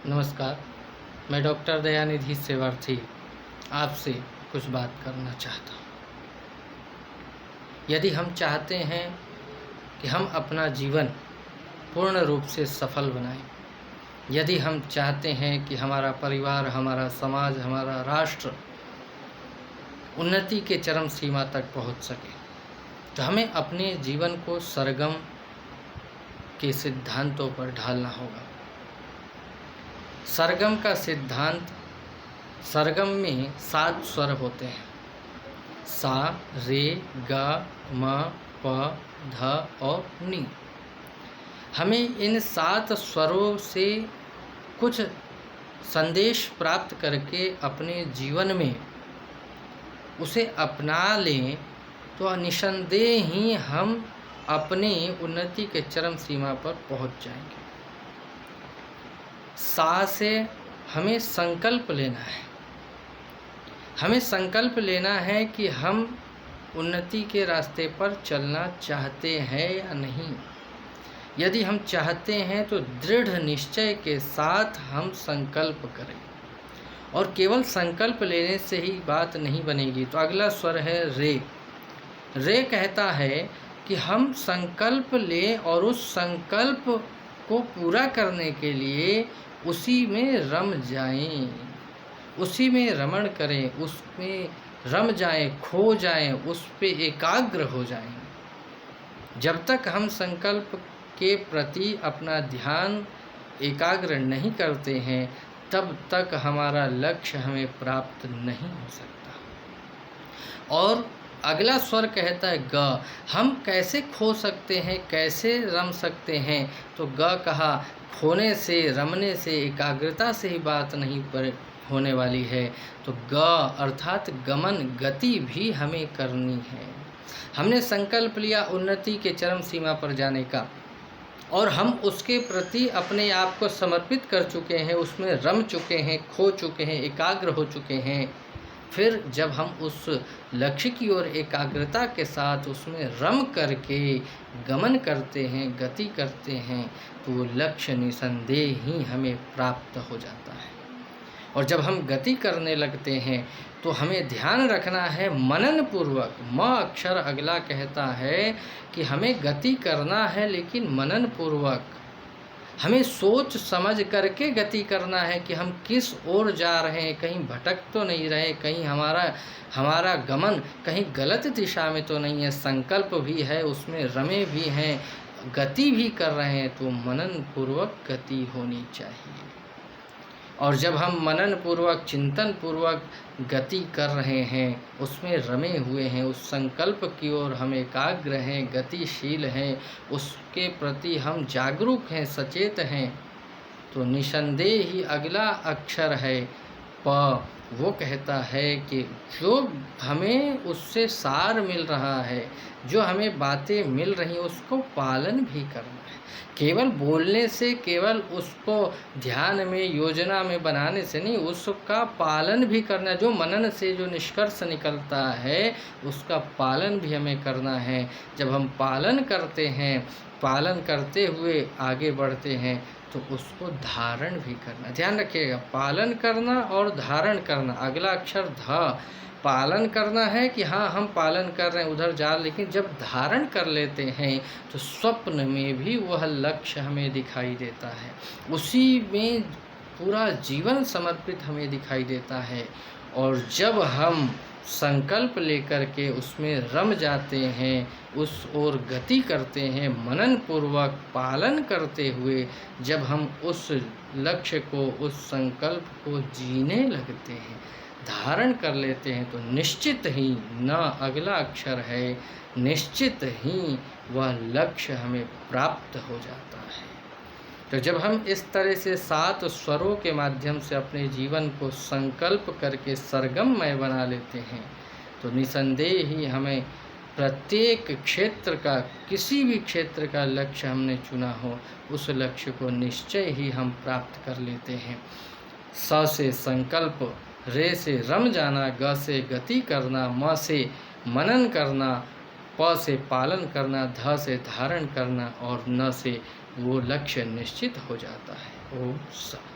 नमस्कार, मैं डॉक्टर दयानिधि सेवार्थी आपसे कुछ बात करना चाहता हूँ। यदि हम चाहते हैं कि हम अपना जीवन पूर्ण रूप से सफल बनाएं, यदि हम चाहते हैं कि हमारा परिवार, हमारा समाज, हमारा राष्ट्र उन्नति के चरम सीमा तक पहुंच सके, तो हमें अपने जीवन को सरगम के सिद्धांतों पर ढालना होगा। सरगम का सिद्धांत, सरगम में 7 स्वर होते हैं, सा, रे, गा, म, प, ध और नी। हमें इन 7 स्वरों से कुछ संदेश प्राप्त करके अपने जीवन में उसे अपना लें तो निसंदेह ही हम अपनी उन्नति के चरम सीमा पर पहुंच जाएंगे। सा से हमें संकल्प लेना है। हमें संकल्प लेना है कि हम उन्नति के रास्ते पर चलना चाहते हैं या नहीं। यदि हम चाहते हैं तो दृढ़ निश्चय के साथ हम संकल्प करें, और केवल संकल्प लेने से ही बात नहीं बनेगी। तो अगला स्वर है रे। रे कहता है कि हम संकल्प लें और उस संकल्प को पूरा करने के लिए उसी में रम जाएं, उसी में रमण करें, उसमें रम जाएं, खो जाएं, उस पे एकाग्र हो जाएं। जब तक हम संकल्प के प्रति अपना ध्यान एकाग्र नहीं करते हैं, तब तक हमारा लक्ष्य हमें प्राप्त नहीं हो सकता। और अगला स्वर कहता है ग। हम कैसे खो सकते हैं, कैसे रम सकते हैं? तो ग कहा, खोने से, रमने से, एकाग्रता से ही बात नहीं पर होने वाली है। तो ग अर्थात गमन, गति भी हमें करनी है। हमने संकल्प लिया उन्नति के चरम सीमा पर जाने का, और हम उसके प्रति अपने आप को समर्पित कर चुके हैं, उसमें रम चुके हैं, खो चुके हैं, एकाग्र हो चुके हैं। फिर जब हम उस लक्ष्य की ओर एकाग्रता के साथ उसमें रम करके गमन करते हैं, गति करते हैं, तो वो लक्ष्य निसंदेह ही हमें प्राप्त हो जाता है। और जब हम गति करने लगते हैं तो हमें ध्यान रखना है मनन पूर्वक। म अक्षर अगला कहता है कि हमें गति करना है, लेकिन मनन पूर्वक। हमें सोच समझ करके गति करना है कि हम किस ओर जा रहे हैं, कहीं भटक तो नहीं रहे, कहीं हमारा गमन कहीं गलत दिशा में तो नहीं है। संकल्प भी है, उसमें रमे भी हैं, गति भी कर रहे हैं, तो मनन पूर्वक गति होनी चाहिए। और जब हम मनन पूर्वक, चिंतन पूर्वक गति कर रहे हैं, उसमें रमे हुए हैं, उस संकल्प की ओर हम एकाग्र हैं, गतिशील हैं, उसके प्रति हम जागरूक हैं, सचेत हैं, तो निसंदेह ही अगला अक्षर है प। वो कहता है कि जो हमें उससे सार मिल रहा है, जो हमें बातें मिल रही, उसको पालन भी करना है। केवल बोलने से, केवल उसको ध्यान में, योजना में बनाने से नहीं, उसका पालन भी करना है। जो मनन से जो निष्कर्ष निकलता है, उसका पालन भी हमें करना है। जब हम पालन करते हैं, पालन करते हुए आगे बढ़ते हैं, तो उसको धारण भी करना। ध्यान रखिएगा, पालन करना और धारण करना। अगला अक्षर ध। पालन करना है कि हाँ, हम पालन कर रहे हैं, उधर जा, लेकिन जब धारण कर लेते हैं तो स्वप्न में भी वह लक्ष्य हमें दिखाई देता है, उसी में पूरा जीवन समर्पित हमें दिखाई देता है। और जब हम संकल्प लेकर के उसमें रम जाते हैं, उस ओर गति करते हैं, मनन पूर्वक पालन करते हुए जब हम उस लक्ष्य को, उस संकल्प को जीने लगते हैं, धारण कर लेते हैं, तो निश्चित ही, न अगला अक्षर है, निश्चित ही वह लक्ष्य हमें प्राप्त हो जाता है। तो जब हम इस तरह से 7 स्वरों के माध्यम से अपने जीवन को संकल्प करके सरगममय बना लेते हैं, तो निसंदेह ही हमें प्रत्येक क्षेत्र का, किसी भी क्षेत्र का लक्ष्य हमने चुना हो, उस लक्ष्य को निश्चय ही हम प्राप्त कर लेते हैं। स से संकल्प, रे से रम जाना, ग से गति करना, म से मनन करना, प से पालन करना, ध से धारण करना, और न से वो लक्ष्य निश्चित हो जाता है। ओम शांति।